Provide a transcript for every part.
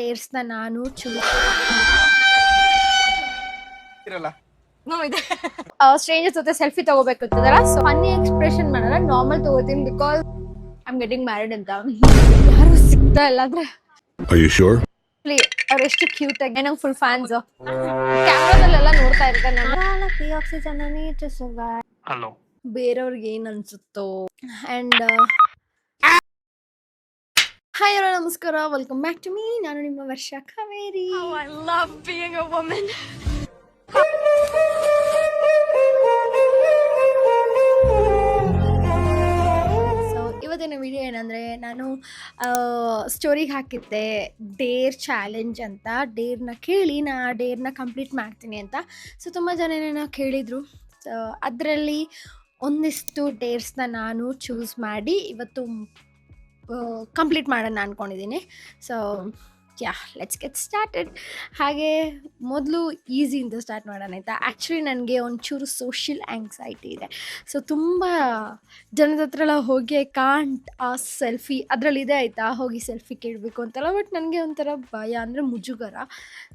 ಡೇರ್ಸ್ನ ನಾನು ಸ್ಟ್ರೇಂಜರ್ಸ್ ಜೊತೆ selfie ತಗೋಬೇಕಿರ್ತದಲ್ಲ, so funny expression ಮಾಡಲ್ಲ, ನಾರ್ಮಲ್ ತಗೋತೀನಿ because I am getting married ಅಂತ. ಯಾರು ಸಿಗ್ತಾ ಇಲ್ಲ ಅಂದ್ರೆ ಅವ್ರು ಎಷ್ಟು ಕ್ಯೂಟ್ ಆಗಿ ನಂಗೆ ಫುಲ್ ಫ್ಯಾನ್ಸ್. ಕ್ಯಾಮ್ರಾದಲ್ಲೆಲ್ಲ ನೋಡ್ತಾ ಇರ್ತಾರೆ ನಾನು. ಬೇರೆಯವ್ರಿಗೆ ಏನ್ ಅನ್ಸುತ್ತೋ. ಅಂಡ್ ಹಾಯ್ ಎಲ್ಲೋ ನಮಸ್ಕಾರ, ವೆಲ್ಕಮ್ ಬ್ಯಾಕ್ ಟು ಮೀ. ನಾನು ನಿಮ್ಮ ವರ್ಷ Kaveri. I love being a woman. So ಇವತ್ತಿನ ವಿಡಿಯೋ ಏನಂದರೆ, ನಾನು ಸ್ಟೋರಿಗೆ ಹಾಕಿದ್ದೆ ಡೇರ್ ಚಾಲೆಂಜ್ ಅಂತ. ಡೇರ್ನ ಕೇಳಿ ನಾ ಆ ಡೇರ್ನ ಕಂಪ್ಲೀಟ್ ಮಾಡ್ತೀನಿ ಅಂತ. ಸೊ ತುಂಬ ಜನ ಏನೇನೋ ಕೇಳಿದರು. ಸೊ ಅದರಲ್ಲಿ ಒಂದಿಷ್ಟು ಡೇರ್ಸ್ನ ನಾನು ಚೂಸ್ ಮಾಡಿ ಇವತ್ತು ಕಂಪ್ಲೀಟ್ ಮಾಡೋಣ ಅಂದ್ಕೊಂಡಿದ್ದೀನಿ. So yeah, let's get started. ಹಾಗೆ ಮೊದಲು ಈಸಿಯಿಂದ ಸ್ಟಾರ್ಟ್ ಮಾಡೋಣ ಆಯಿತಾ. ಆ್ಯಕ್ಚುಲಿ ನನಗೆ ಒಂಚೂರು ಸೋಷಿಯಲ್ ಆ್ಯಂಗ್ಸೈಟಿ ಇದೆ. ಸೊ ತುಂಬ ಜನದ ಹತ್ರ ಎಲ್ಲ ಹೋಗಿ ಕಾಂಟ್ ಆ ಸೆಲ್ಫಿ ಅದರಲ್ಲಿದೆ ಆಯಿತಾ, ಹೋಗಿ ಸೆಲ್ಫಿ ಕೇಳಬೇಕು ಅಂತೆಲ್ಲ. ಬಟ್ ನನಗೆ ಒಂಥರ ಭಯ, ಅಂದರೆ ಮುಜುಗರ.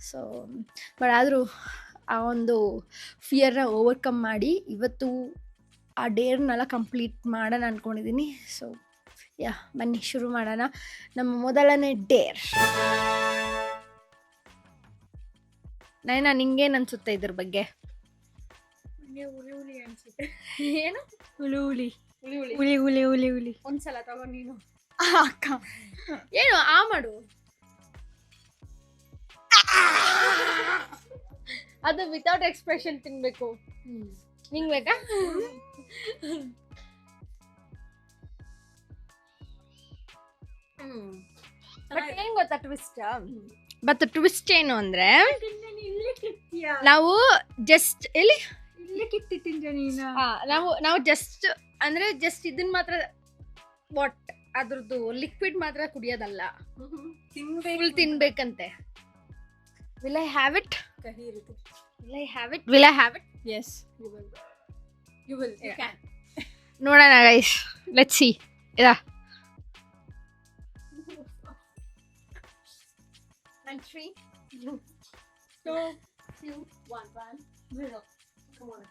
ಸೊ ಬಟ್ ಆದರೂ ಆ ಒಂದು ಫಿಯರ್ನ ಓವರ್ಕಮ್ ಮಾಡಿ ಇವತ್ತು ಆ ಡೇರ್ನೆಲ್ಲ ಕಂಪ್ಲೀಟ್ ಮಾಡೋಣ ಅಂದ್ಕೊಂಡಿದ್ದೀನಿ. ಸೊ ಯಾ, ಬನ್ನಿ ಶುರು ಮಾಡೋಣ. ನಮ್ಮ ಮೊದಲನೇ ಡೇರ್. ನೈನಾ, ನಿಂಗೇನು ಅನಿಸುತ್ತೆ ಇದ್ರ ಬಗ್ಗೆ? ಅನ್ಸುತ್ತೆ. ಏನು ಹುಳಿ ಹುಳಿ ಹುಳಿ ಹುಳಿ ಹುಳಿ ಹುಳಿ ಹುಳಿ ಹುಳಿ ಒಂದ್ಸಲ ತಗೋ ನೀನು. ಅಕ್ಕ ಏನು ಆ ಮಾಡು, ಅದು ವಿತೌಟ್ ಎಕ್ಸ್ಪ್ರೆಷನ್ ತಿನ್ಬೇಕು. ನಿಂಗೆ ಬೇಕಾ? ಬಟ್ ಏನ್ ಗೊತ್ತಾ ಟ್ವಿಸ್ಟ್? ಬಟ್ ಟ್ವಿಸ್ಟ್ ಏನು ಅಂದ್ರೆ, ನಾವು ಜಸ್ಟ್ ಎಲ್ಲಿ ನಾವು ಜಸ್ಟ್ ಅಂದ್ರೆ ಜಸ್ಟ್ ಇದನ್ನ ಮಾತ್ರ ವಾಟ್ ಅದ್ರದ್ದು ಲಿಕ್ವಿಡ್ ಮಾತ್ರ ಕುಡಿಯೋದಲ್ಲ, ಫುಲ್ ತಿನ್ಬೇಕಂತೆ. Will I have it? Will I have it? Yes, you will. You can. ನೋಡೋಣ ಗೈಸ್, ಲೆಟ್ಸ್ ಸಿ. ಇದಾ 3 2 2 1 0. Come on.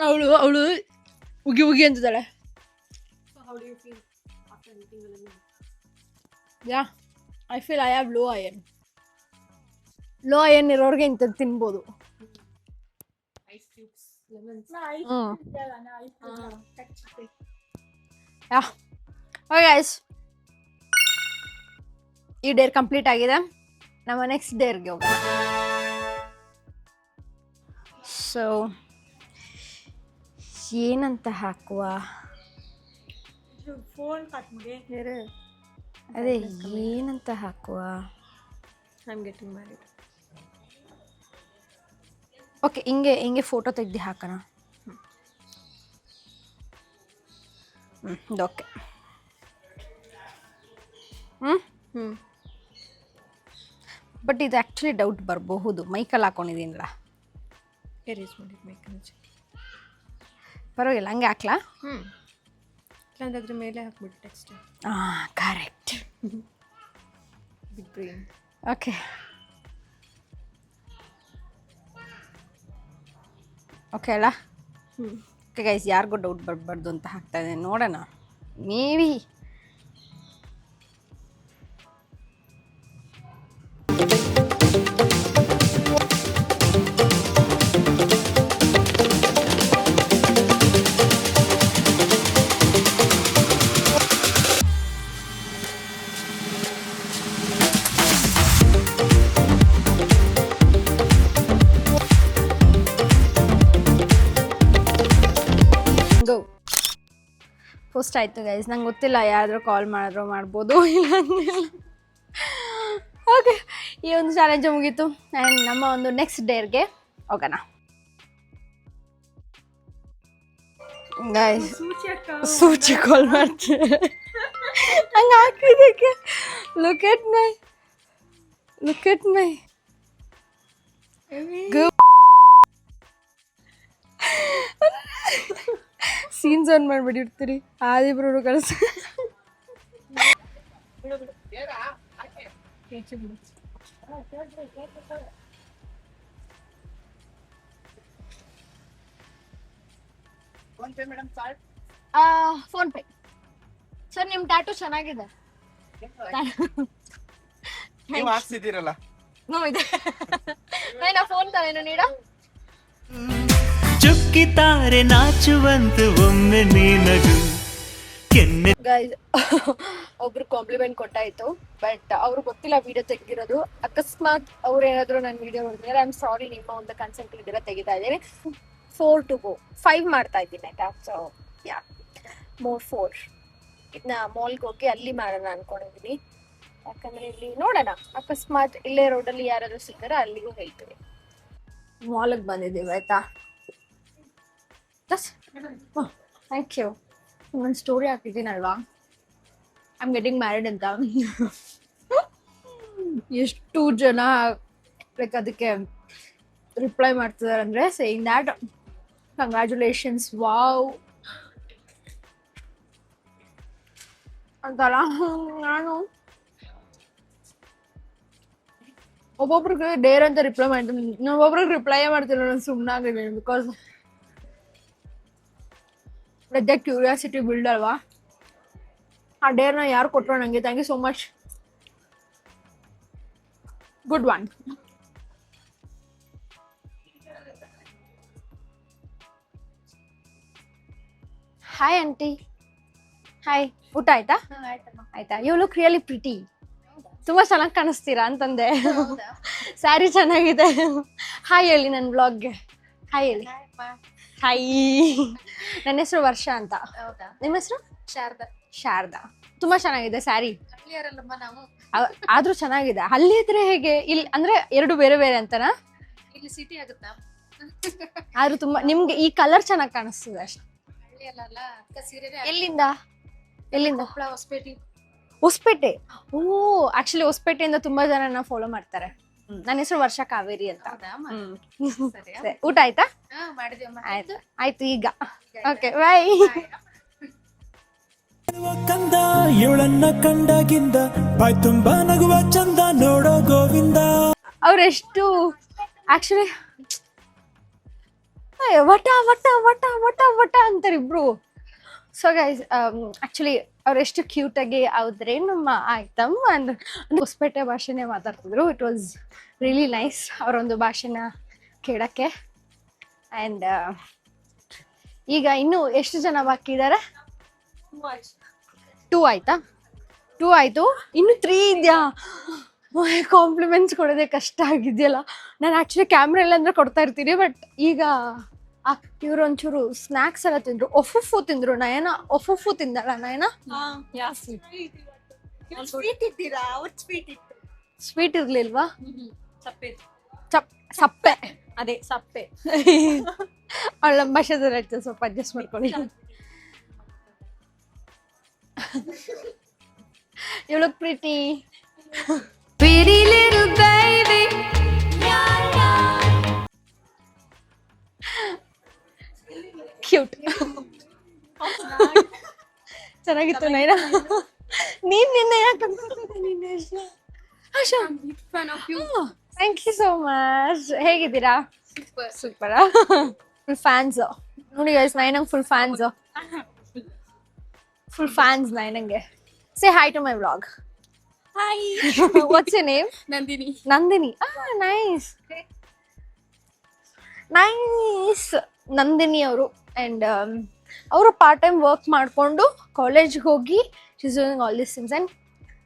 ಅವಳು ಉಗಿ ಉಗಿ ಅಂತಿದ್ದಾಳೆ. So how do you feel after eating the lemon? Yeah, I feel I have low iron. Low iron ಇರೋರಿಗೆ ಇಂಥದ್ದು ತಿನ್ಬೋದು. Ice cubes, lemons. ಯಾ, okay guys, ಈ Deere complete ಆಗಿದೆ. ನಮ್ಮ ನೆಕ್ಸ್ಟ್ ಡೇರ್ಗೆ ಹೋಗೋಣ. ಸೊ ಏನಂತ ಹಾಕುವ? Phone cut mage. ಅದೇ ಏನಂತ ಹಾಕುವ? I'm getting married. ಓಕೆ, ಹಿಂಗೆ ಫೋಟೋ ತೆಗ್ದು ಹಾಕೋಣ. ಓಕೆ. ಬಟ್ ಇದು ಆ್ಯಕ್ಚುಲಿ ಡೌಟ್ ಬರಬಹುದು, ಮೈಕಲ್ಲಿ ಹಾಕೊಂಡಿದ್ದೀನಲ್ಲ. Erase ಮಾಡಿ ಮೇಕಂಚೆ. ಪರವಾಗಿಲ್ಲ, ಹಂಗೆ ಹಾಕ್ಲಾ? ಇಲ್ಲಾಂದ್ರೆ ಅದ್ರ ಮೇಲೆ ಹಾಕ್ಬಿಟ್ಟು text. Correct. Big brain. Okay okay ಅಲ್ಲ? ಓಕೆ ಗೈಸ್, ಯಾರಿಗೂ ಡೌಟ್ ಬರಬಾರ್ದು ಅಂತ ಹಾಕ್ತಾ ಇದ್ದೀನಿ. ನೋಡೋಣ, ಮೇ ಬಿ ಪೋಸ್ಟ್ ಆಯಿತು ಗೈಸ್. ನಂಗೆ ಗೊತ್ತಿಲ್ಲ, ಯಾರಾದರೂ ಕಾಲ್ ಮಾಡಿದ್ರು ಮಾಡ್ಬೋದು, ಇಲ್ಲ ಅಂದಿಲ್ಲ. ಓಕೆ, ಈ ಒಂದು ಚಾಲೆಂಜ್ ಮುಗೀತು. ಆ್ಯಂಡ್ ನಮ್ಮ ಒಂದು ನೆಕ್ಸ್ಟ್ ಡೇರ್ಗೆ ಹೋಗೋಣ. ಗೈಸ್ ಸೂಚಿ ಅಕ್ಕ ಸೂಚಿ ಕಾಲ್ ಮಾಡ್ತಾರೆ ಹಂಗೆ ಹಾಕಿದ್ದಕ್ಕೆ look at my scenes on ಮಾಡ್ಬಿಟ್ಟಿರ್ತೀರಿ ಆದಿಬ್ರು ಕಳಿಸ್ ಫೋನ್ ಪೇ ಸರ್ ನಿಮ್ಮ ಟ್ಯಾಟೂ ಚೆನ್ನಾಗಿದೆ ನೀವು ಹಾಕ್ಸಿದ್ದೀರಲ್ಲ ಇದೆ ನಾ ಫೋನ್ ತವೇನು ನೀಡ ಚುಕ್ಕಿತಾರೆ ನಾಚುವಂತ ಒಮ್ಮೆ ನೀನಗು ಕೆನ್ನೆ ಗೈಸ್ ಒಬ್ರು ಕಾಂಪ್ಲಿಮೆಂಟ್ ಕೊಟ್ಟಾಯ್ತು ಬಟ್ ಅವ್ರು ಗೊತ್ತಿಲ್ಲ ವಿಡಿಯೋ ತೆಗ್ದಿರೋದು ಅಕಸ್ಮಾತ್ ಅವ್ರು ಏನಾದ್ರು ನನ್ನ ವಿಡಿಯೋ ನೋಡಿದ್ರೆ ಐ ಆಮ್ ಸಾರಿ ನಿಮ್ಮ ಒಂದು ಕನ್ಸೆಂಟ್ ಇದ್ದೀರಾ ತೆಗಿತಾ ಇದ್ದೀನಿ 4 to go 5 ಮಾಡ್ತಾ ಇದ್ದೀನಿ ಆಯ್ತಾ ಸೊ ಯಾ ಮೋರ್ 4 ಇದನ್ನ ಮಾಲ್ಗೆ ಹೋಗಿ ಅಲ್ಲಿ ಮಾಡೋಣ ಅನ್ಕೊಂಡಿದ್ದೀನಿ ಯಾಕಂದ್ರೆ ಇಲ್ಲಿ ನೋಡೋಣ ಅಕಸ್ಮಾತ್ ಇಲ್ಲೇ ರೋಡಲ್ಲಿ ಯಾರಾದ್ರೂ ಸಿಕ್ಕರೆ ಅಲ್ಲಿಗೂ ಹೇಳ್ತೀವಿ ಮಾಲ್ಗೆ ಬಂದಿದ್ದೀವಿ ಆಯ್ತಾ ಥ್ಯಾಂಕ್ ಯು ಒಂದು ಸ್ಟೋರಿ ಹಾಕಿದ್ದೀನಲ್ವಾ ಐ ಆಮ್ ಗೆಟಿಂಗ್ ಮ್ಯಾರಿಡ್ ಅಂತ ಎಷ್ಟು ಜನ ಲೈಕ್ ಅದಕ್ಕೆ ರಿಪ್ಲೈ ಮಾಡ್ತಿದ್ದಾರೆ ಅಂದರೆ ಸೇಯಿಂಗ್ ದ್ಯಾಟ್ ಕಂಗ್ರ್ಯಾಚುಲೇಷನ್ಸ್ ವಾವ್ ಅಂತಲ್ಲ ನಾನು ಒಬ್ಬೊಬ್ರಿಗೆ ಡೇರ್ ಅಂತ ರಿಪ್ಲೈ ಮಾಡ್ತೀನಿ ಒಬ್ಬೊಬ್ರಿಗೆ ರಿಪ್ಲೈ ಮಾಡ್ತೀನಿ ನಾನು ಸುಮ್ಮನಾಗಿದ್ದೀನಿ ಬಿಕಾಸ್ ಅದೇ ಕ್ಯೂರಿಯಾಸಿಟಿ ಬಿಲ್ಡ್ ಅಲ್ವಾ ಆ ಡೇರ್ನ ಯಾರು ಕೊಟ್ಟರು ನನಗೆ thank you so much good one hi aunty hi ಊಟ ಆಯ್ತಾ ಆಯ್ತಾ ಯು ಲುಕ್ ರಿಯಲಿ ಪ್ರಿಟಿ ತುಂಬಾ ಚೆನ್ನಾಗಿ ಕಾಣಿಸ್ತೀರಾ ಅಂತಂದೆ ಸ್ಯಾರಿ ಚೆನ್ನಾಗಿದೆ ಹಾಯ್ ಹೇಳಿ ನನ್ನ ಬ್ಲಾಗ್ಗೆ ಹಾಯ್ ಹೇಳಿ ಹಾಯ್ ನನ್ನ ಹೆಸರು ವರ್ಷ ಅಂತ ನಿಮ್ಮ ಹೆಸರು ಶಾರದಾ ತುಂಬಾ ಚೆನ್ನಾಗಿದೆ ಸ್ಯಾರಿ ಆದ್ರೂ ಚೆನ್ನಾಗಿದೆ ಅಲ್ಲಿ ಇದ್ರೆ ಹೇಗೆ ಇಲ್ಲಿ ಅಂದ್ರೆ ಎರಡು ಬೇರೆ ಬೇರೆ ಅಂತನಾ ಇಲ್ಲಿ ಸಿಟಿ ಆಗುತ್ತಾ ಆದ್ರೂ ತುಂಬಾ ನಿಮ್ಗೆ ಈ ಕಲರ್ ಚೆನ್ನಾಗಿ ಕಾಣಿಸ್ತದೆ ಅಷ್ಟೇ ಎಲ್ಲಿಂದ ಹೊಸಪೇಟೆ ಓ ಆಕ್ಚುಲಿ ಹೊಸಪೇಟೆಯಿಂದ ತುಂಬಾ ಜನ ಫಾಲೋ ಮಾಡ್ತಾರೆ ನನ್ನ ಹೆಸರು ವರ್ಷ ಕಾವೇರಿ ಅಂತ ಸರಿ, ಊಟ ಆಯ್ತಾ ಆಯ್ತು ಈಗ ಓಕೆ ಬಾಯ್ ಕಂದ ಇವಳನ್ನ ಕಂಡಾಗಿಂದ ಬಾಯ್ ತುಂಬಾ ನಗುವ ಚಂದ ನೋಡೋ ಗೋವಿಂದ ಅವ್ರೆಷ್ಟು ಆಕ್ಚುಲಿ ವಟ ವಟ ವಟ ವಟ ವಟ ಅಂತಾರೆ ಇಬ್ರು ಸೊ ಗೈಸ್ ಆಕ್ಚುಲಿ ಅವ್ರೆಷ್ಟು ಕ್ಯೂಟ್ ಆಗಿ ಆದ್ರೆ ನಮ್ಮ ಆಯ್ತಮ್ಮ ಅಂದ್ರೆ ಹೊಸಪೇಟೆ ಭಾಷೆನೇ ಮಾತಾಡ್ತಿದ್ರು ಇಟ್ ವಾಸ್ ರಿಯಲಿ ನೈಸ್ ಅವರೊಂದು ಭಾಷೆನ ಕೇಳಕ್ಕೆ ಆ್ಯಂಡ್ ಈಗ ಇನ್ನು ಎಷ್ಟು ಜನ ಬಾಕಿ ಇದ್ದಾರೆ 2 ಆಯ್ತಾ 2 ಆಯ್ತು ಇನ್ನು 3 ಇದೆಯಾ ಕಾಂಪ್ಲಿಮೆಂಟ್ಸ್ ಕೊಡೋದೇ ಕಷ್ಟ ಆಗಿದೆಯಲ್ಲ ನಾನು ಆಕ್ಚುಲಿ ಕ್ಯಾಮ್ರಾ ಎಲ್ಲ ಅಂದ್ರೆ ಕೊಡ್ತಾ ಇರ್ತೀನಿ ಬಟ್ ಈಗ ಇವ್ರು ಒಂಚೂರು ಸ್ನಾಕ್ಸ್ ಎಲ್ಲ ತಿಂದ್ರು ಒಫುಫು ತಿಂದ್ರು ನಯನ ಒಫುಫು ತಿಂದಲ್ಲ ನಯನ ಸ್ವೀಟ್ ಇರ್ಲಿಲ್ವಾ ಸಪ್ಪೆ ಅದೇ ಸಪ್ಪೆ ಅವಳ ನಮ್ಮ ಭಾಷೆದಲ್ಲಿ ಇರ್ತದೆ ಸ್ವಲ್ಪ ಅಡ್ಜಸ್ಟ್ ಮಾಡ್ಕೊಳ್ಳಿ You look pretty. Pretty little baby. Cute. ಚೆನ್ನಾಗಿತ್ತು ನೈನಾ ನೀನ್ ನಿನ್ನೆ ಯಾಕೆ ನಿನ್ನೆ Asha thank you so much ಹೇಗಿದ್ದೀರಾ ಸೂಪರ್ ಫುಲ್ ಫ್ಯಾನ್ಸ್ ನೋಡಿ ಗೈಸ್ ನೈನಂಗೆ ಫುಲ್ ಫ್ಯಾನ್ಸ್ ನೈನಂಗೆ say hi to my vlog hi what's your name Nandini nice Nandini ಅವರು ಆ್ಯಂಡ್ ಅವರು ಪಾರ್ಟ್ ಟೈಮ್ ವರ್ಕ್ ಮಾಡಿಕೊಂಡು ಕಾಲೇಜ್ಗೆ ಹೋಗಿ she's doing all this things and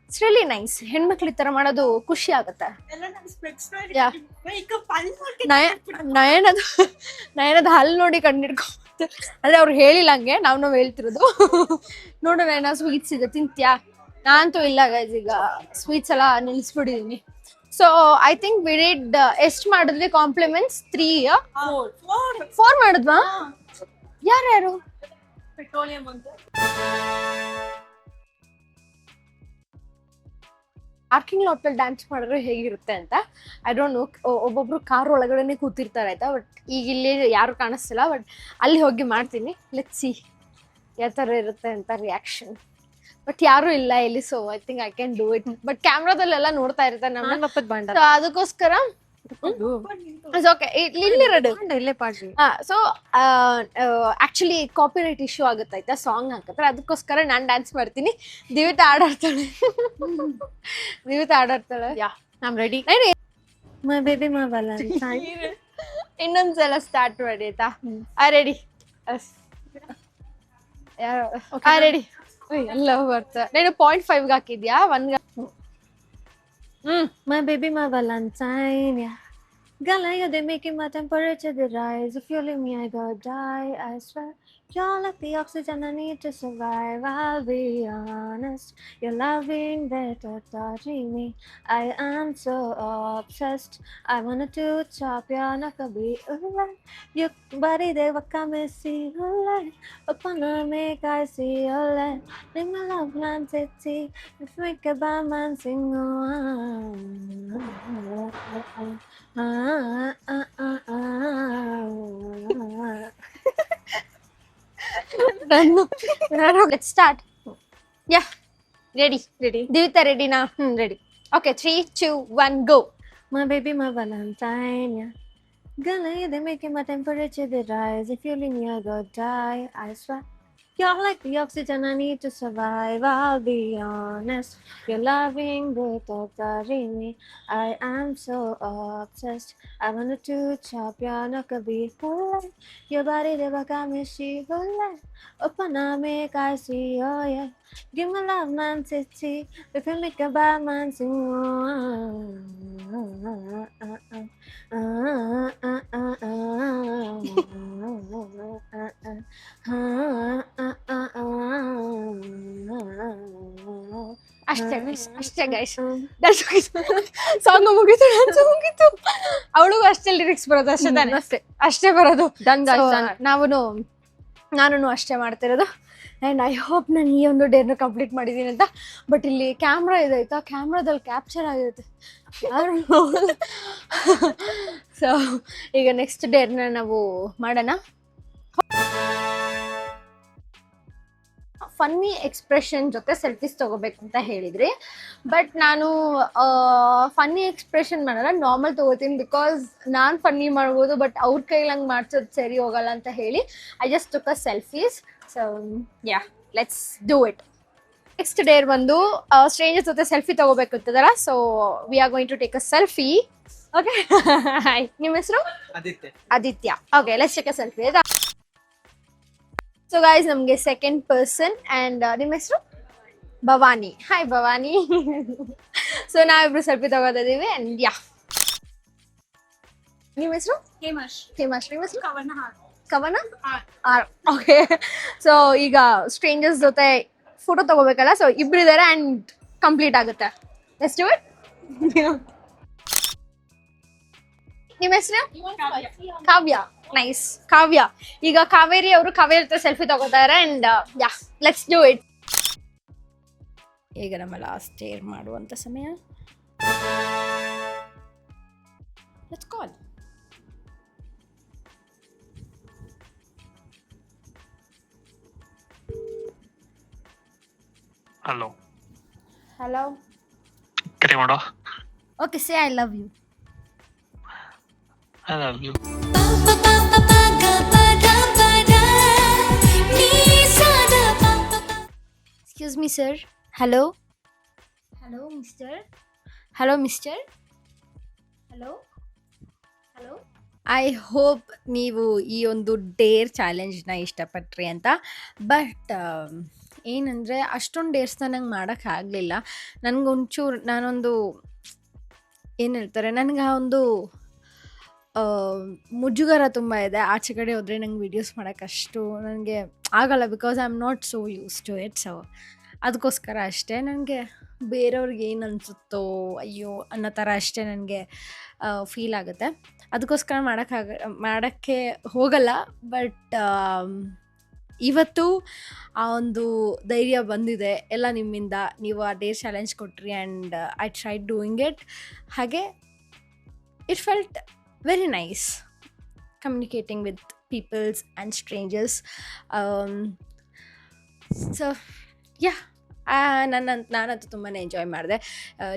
it's really nice ಹೆಣ್ಮಕ್ಳು ಈ ಥರ ಮಾಡೋದು ಖುಷಿ ಆಗುತ್ತೆ ನಯನದ ಹಲ್ಲು ನೋಡಿ ಕಂಡಿಡ್ಕೊ ಅಂದ್ರೆ ಅವ್ರು ಹೇಳಿಲ್ಲ ಹಂಗೆ ನಾವು ಹೇಳ್ತಿರೋದು ನೋಡು ನಯನ ಸ್ವೀಟ್ಸ್ ಇದೆ ತಿಂತ್ಯಾ ನಾನಂತೂ ಇಲ್ಲ ಗೈಸ್ ಈಗ ಸ್ವೀಟ್ಸ್ ಎಲ್ಲ ನಿಲ್ಲಿಸ್ಬಿಟ್ಟಿದೀನಿ so I think we did ಎಷ್ಟು ಮಾಡಿದ್ವಿ ಕಾಂಪ್ಲಿಮೆಂಟ್ಸ್ 3 4 ಮಾಡಿದ್ವಾ ಯಾರ್ಯಾರು ಪೆಟ್ರೋಲಿಯಂ ಅಂತ. ಪಾರ್ಕಿಂಗ್ ಲಾಟಲ್ಲಿ ಡ್ಯಾನ್ಸ್ ಮಾಡಿದ್ರೆ ಹೇಗಿರುತ್ತೆ ಅಂತ ಐ ಡೋಂಟ್ ನೋ. ಒಬ್ಬೊಬ್ರು ಕಾರ್ ಒಳಗಡೆನೆ ಕೂತಿರ್ತಾರೆ ಆಯ್ತಾ, ಬಟ್ ಈಗ ಇಲ್ಲಿ ಯಾರು ಕಾಣಿಸ್ತಿಲ್ಲ, ಬಟ್ ಅಲ್ಲಿ ಹೋಗಿ ಮಾಡ್ತೀನಿ. ಲೆಟ್ಸ್ ಸಿ ಯಾವ ಥರ ಇರುತ್ತೆ ಅಂತ ರಿಯಾಕ್ಷನ್. ಬಟ್ ಯಾರು ಇಲ್ಲ ಇಲ್ಲಿ, so I think I can do it. But ಕ್ಯಾಮ್ರಾದಲ್ಲೆಲ್ಲ ನೋಡ್ತಾ ಇರ್ತಾರೆ ನಮ್ಮ, ಸೊ ಅದಕ್ಕೋಸ್ಕರ ಓಕೆ ಇಲ್ಲಿರೋದು ಇಲ್ಲೇ ಪಾಡ್ರಿ. ಸೊ ಆಕ್ಚುಲಿ ಕಾಪಿರೈಟ್ ಇಶ್ಯೂ ಆಗುತ್ತೆ ಆಯ್ತಾ ಸಾಂಗ್ ಹಾಕಿದ್ರೆ, ಅದಕ್ಕೋಸ್ಕರ ನಾನು ಡ್ಯಾನ್ಸ್ ಮಾಡ್ತೀನಿ. ದಿವಿತಾ ಆಡಾಡ್ತಾಳೆ. ದಿವಿತಾ ಆಡಾಡ್ತಾಳೆ. Yeah I am ready. My baby my valentine. ಇನ್ನೊಂದ್ಸಲ ಸ್ಟಾರ್ಟ್ ಮಾಡಿ ಆಯ್ತಾ. Ready ready. ಎಲ್ಲ ಬರ್ತಾರೆ. ನೀನು 0.5 ಹಾಕಿದ್ಯಾ? 1 My baby, my Valentine, yeah. Girl, you're making my temperature rise. If you leave me, I go die. I swear, you're like the oxygen I need to survive. I'll be honest, you're loving better, touching me. I am so obsessed. I wanted to chop your neck a bit. Your body, they were coming, see you light. Upon a make I see you light. Make my love man city. If make a bad man sing Let's start. Yeah, ready. Ready? Divita, ready na? Ready. Okay, 3, 2, 1, go. My baby, my Valentine, yeah. Girl, they making my temperature they rise. If you leave me, I go die. I swear, you're like the oxygen I need to survive. I'll be honest, you're loving without touching me. I am so obsessed. I wanted to chop your neck a bit. Your body never got me, she will open up, make I see, oh yeah. Give my love, man, city. If you make a bad man sing, ಅಷ್ಟೇ guys. Dance song ಮುಗೀತು, dance ಮುಗೀತು. ಅವಳಿಗೂ ಅಷ್ಟೇ lyrics ಬರೋದು, ಅಷ್ಟೇ ತಾನೆ? ಅಷ್ಟೇ ಬರೋದು. ನಾನು ಅಷ್ಟೇ ಮಾಡ್ತಿರೋದು. ಆ್ಯಂಡ್ ಐ ಹೋಪ್ ನಾನು ಈ ಒಂದು ಡೇರ್ನ ಕಂಪ್ಲೀಟ್ ಮಾಡಿದ್ದೀನಿ ಅಂತ. ಬಟ್ ಇಲ್ಲಿ ಕ್ಯಾಮ್ರಾ ಇದೆ ಆಯ್ತಾ, ಕ್ಯಾಮ್ರಾದಲ್ಲಿ ಕ್ಯಾಪ್ಚರ್ ಆಗಿರುತ್ತೆ. ಸೊ ಈಗ ನೆಕ್ಸ್ಟ್ ಡೇರ್ನ ನಾವು ಮಾಡೋಣ. ಫನ್ನಿ ಎಕ್ಸ್ಪ್ರೆಷನ್ ಜೊತೆ ಸೆಲ್ಫೀಸ್ ತಗೋಬೇಕು ಅಂತ ಹೇಳಿದ್ರಿ, ಬಟ್ ನಾನು ಫನ್ನಿ ಎಕ್ಸ್ಪ್ರೆಷನ್ ಮಾಡಲ್ಲ, ನಾರ್ಮಲ್ ತಗೋತೀನಿ. ಬಿಕಾಸ್ ನಾನು ಫನ್ನಿ ಮಾಡ್ಬೋದು, ಬಟ್ ಅವ್ರ ಕೈಲಿ ಹಂಗೆ ಮಾಡ್ಸೋದು ಸರಿ ಹೋಗಲ್ಲ ಅಂತ ಹೇಳಿ I just took a selfies. So yeah, let's do it. Next dare ಬಂದು ಸ್ಟ್ರೇಂಜರ್ಸ್ ಜೊತೆ ಸೆಲ್ಫಿ ತಗೋಬೇಕು ಅಂತದಲ್ಲ, so we are going to take a selfie. Okay, hi, ನಿಮ್ಮ ಹೆಸರು? Aditya. Okay, let's take a selfie ಆಯ್ತಾ. ಸೊ ಗೈಸ್, ನಮಗೆ second person. And ನಿಮ್ಮ ಹೆಸರು? ಭವಾನಿ. ಹಾಯ್ ಭವಾನಿ. ಸೊ ನಾವಿಬ್ರು ಸೆಲ್ಫಿ ತಗೋತಾ ಇದೀವಿ. ಆ್ಯಂಡ್ ಯಾ, ನಿಮ್ಮ ಹೆಸರು? ಹೇಮಶ್. ನಿಮ್ಮ ಹೆಸರು? ಕವನ. ಓಕೆ. ಸೊ ಈಗ ಸ್ಟ್ರೇಂಜರ್ಸ್ ಜೊತೆ ಫೋಟೋ ತಗೋಬೇಕಲ್ಲ, ಸೊ ಇಬ್ರು ಇದಾರೆ ಆ್ಯಂಡ್ ಕಂಪ್ಲೀಟ್ ಆಗುತ್ತೆ. Let's do it. ನಿಮ್ಮ ಹೆಸರು? ಕಾವ್ಯ. ನೈಸ್, ಕಾವ್ಯ. ಈಗ ಕಾವೇರಿ ಅವರು ಕಾವೇರಿ ಜೊತೆ ಸೆಲ್ಫಿ ತಗೋತಾರೆ. And yeah, let's do it. ಈಗ ನಮ್ಮ ಲಾಸ್ಟ್ ಡೇರ್ ಮಾಡುವಂಥ ಸಮಯ. Let's call. Hello hello. ಕರೆ ಮಾಡೋ. Okay, say I love you. I love you. Excuse me sir. Hello hello mister. Hello mister. Hello hello. I hope ನೀವು ಈ ಒಂದು Deere ಚಾಲೆಂಜ್ನ ಇಷ್ಟಪಟ್ರಿ ಅಂತ. ಬಟ್ ಏನಂದರೆ ಅಷ್ಟೊಂದು ಡೇರ್ಸ್ನ ನಂಗೆ ಮಾಡೋಕ್ಕಾಗಲಿಲ್ಲ. ನನಗೊಂಚೂರು ನಾನೊಂದು ಏನು ಹೇಳ್ತಾರೆ, ನನಗೆ ಆ ಒಂದು ಮುಜುಗರ ತುಂಬ ಇದೆ. ಆಚೆ ಕಡೆ ಹೋದರೆ ನಂಗೆ ವೀಡಿಯೋಸ್ ಮಾಡೋಕ್ಕಷ್ಟು ನನಗೆ ಆಗಲ್ಲ, because I am not so use to it. So ಅದಕ್ಕೋಸ್ಕರ ಅಷ್ಟೇ. ನನಗೆ ಬೇರೆಯವ್ರಿಗೆ ಏನು ಅನಿಸುತ್ತೋ ಅಯ್ಯೋ ಅನ್ನೋ ಥರ ಅಷ್ಟೇ ನನಗೆ ಫೀಲ್ ಆಗುತ್ತೆ. ಅದಕ್ಕೋಸ್ಕರ ಮಾಡೋಕ್ಕೆ ಹೋಗಲ್ಲ. ಬಟ್ ಇವತ್ತು ಆ ಒಂದು ಧೈರ್ಯ ಬಂದಿದೆ ಎಲ್ಲ ನಿಮ್ಮಿಂದ. ನೀವು ಆ ಡೇರ್ ಚಾಲೆಂಜ್ ಕೊಟ್ರಿ and I try doing it. ಹಾಗೆ it felt very nice communicating with peoples and strangers. So yeah, ನಾನಂತೂ ತುಂಬಾ ಎಂಜಾಯ್ ಮಾಡಿದೆ.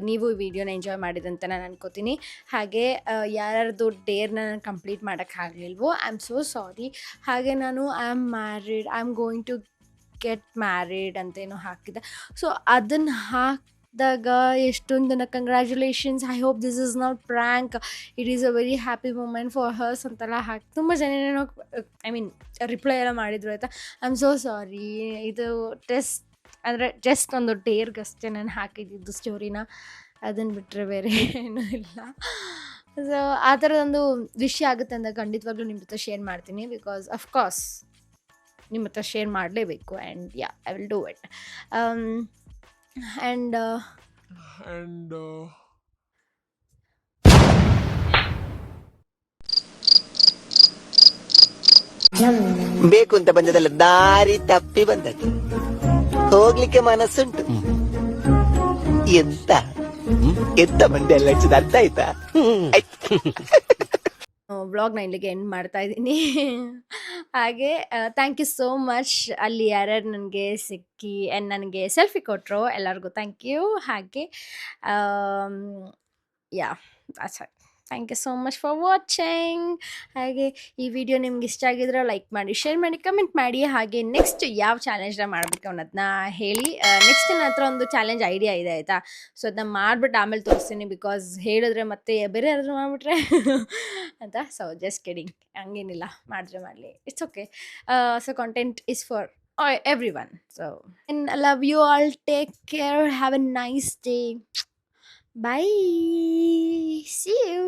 ನೀವು ಈ ವಿಡಿಯೋನ ಎಂಜಾಯ್ ಮಾಡಿದೆ ಅಂತ ನಾನು ಅನ್ಕೋತೀನಿ. ಹಾಗೆ ಯಾರ್ಯಾರ್ದು ಡೇರ್ನ ನಾನು ಕಂಪ್ಲೀಟ್ ಮಾಡೋಕ್ಕಾಗಲಿಲ್ವೋ ಐ ಆಮ್ ಸೋ ಸಾರಿ. ಹಾಗೆ ನಾನು I am going to get married ಅಂತೇನೋ ಹಾಕಿದ್ದೆ. ಸೊ ಅದನ್ನು ಹಾಕಿದಾಗ ಎಷ್ಟೊಂದು ಜನ congratulations, I hope this is not prank, it is a very happy moment for hers ಅಂತೆಲ್ಲ ಹಾಕಿ ತುಂಬ ಜನ ಏನೋ ಐ ಮೀನ್ ರಿಪ್ಲೈ ಎಲ್ಲ ಮಾಡಿದ್ರು ಆಯಿತಾ. ಐ ಆಮ್ ಸೋ ಸಾರಿ. ಇದು ಜಸ್ಟ್ ಒಂದು ಡೇರ್ಗಷ್ಟೇ ನಾನು ಹಾಕಿದ್ದು ಸ್ಟೋರಿನ, ಅದನ್ನು ಬಿಟ್ಟರೆ ಬೇರೆ ಏನೂ ಇಲ್ಲ. ಸೊ ಆ ಥರದೊಂದು ವಿಷಯ ಆಗುತ್ತೆ ಅಂತ ಖಂಡಿತವಾಗ್ಲೂ ನಿಮ್ಮ ಜೊತೆ ಶೇರ್ ಮಾಡ್ತೀನಿ. ಬಿಕಾಸ್ ಅಫ್ಕೋರ್ಸ್ ನಿಮ್ಮ ಹತ್ರ ಶೇರ್ ಮಾಡಲೇಬೇಕು. And yeah, I will do it. And ಬೇಕು ಅಂತ ಬಂದದಲ್ಲ, ದಾರಿ ತಪ್ಪಿ ಬಂದದ್ದು. ಹೋಗ್ಲಿಕ್ಕೆ ಮನಸ್ಸುಂಟು. ಎಂತ ಎಂತ ಮಂದಿ ಎಲ್ಲ ಹಚ್ಚಿದ ಅರ್ಥ ಆಯ್ತಾ? ವ್ಲಾಗ್ನ ಇಲ್ಲಿಗೆ ಎಂಡ್ ಮಾಡ್ತಾ ಇದ್ದೀನಿ. ಹಾಗೆ ಥ್ಯಾಂಕ್ ಯು ಸೋ ಮಚ್ ಅಲ್ಲಿ ಯಾರ್ಯಾರು ನನಗೆ ಸಿಕ್ಕಿ ಆ್ಯಂಡ್ ನನಗೆ ಸೆಲ್ಫಿ ಕೊಟ್ಟರು ಎಲ್ಲರಿಗೂ ಥ್ಯಾಂಕ್ ಯು. ಹಾಗೆ yeah, thank you so much for watching. ಹಾಗೆ ಈ ವಿಡಿಯೋ ನಿಮ್ಗೆ ಇಷ್ಟ ಆಗಿದ್ರೆ ಲೈಕ್ ಮಾಡಿ, ಶೇರ್ ಮಾಡಿ, ಕಮೆಂಟ್ ಮಾಡಿ. ಹಾಗೆ ನೆಕ್ಸ್ಟ್ ಯಾವ ಚಾಲೆಂಜ್ನ ಮಾಡಬೇಕು ಅನ್ನೋದನ್ನ ಹೇಳಿ. ನೆಕ್ಸ್ಟ್ ನನ್ನ ಹತ್ರ ಒಂದು ಚಾಲೆಂಜ್ ಐಡಿಯಾ ಇದೆ ಆಯಿತಾ. ಸೊ ಅದನ್ನ ಮಾಡಿಬಿಟ್ಟು ಆಮೇಲೆ ತೋರಿಸ್ತೀನಿ. ಬಿಕಾಸ್ ಹೇಳಿದ್ರೆ ಮತ್ತೆ ಬೇರೆ ಯಾರಾದರೂ ಮಾಡಿಬಿಟ್ರೆ ಅಂತ. ಸೊ ಜಸ್ಟ್ ಕಿಡಿಂಗ್, ಹಂಗೇನಿಲ್ಲ, ಮಾಡಿದ್ರೆ ಮಾಡಲಿ, it's okay. So content is for everyone. So and I love you all. Take care. Have a nice day. Bye. See you.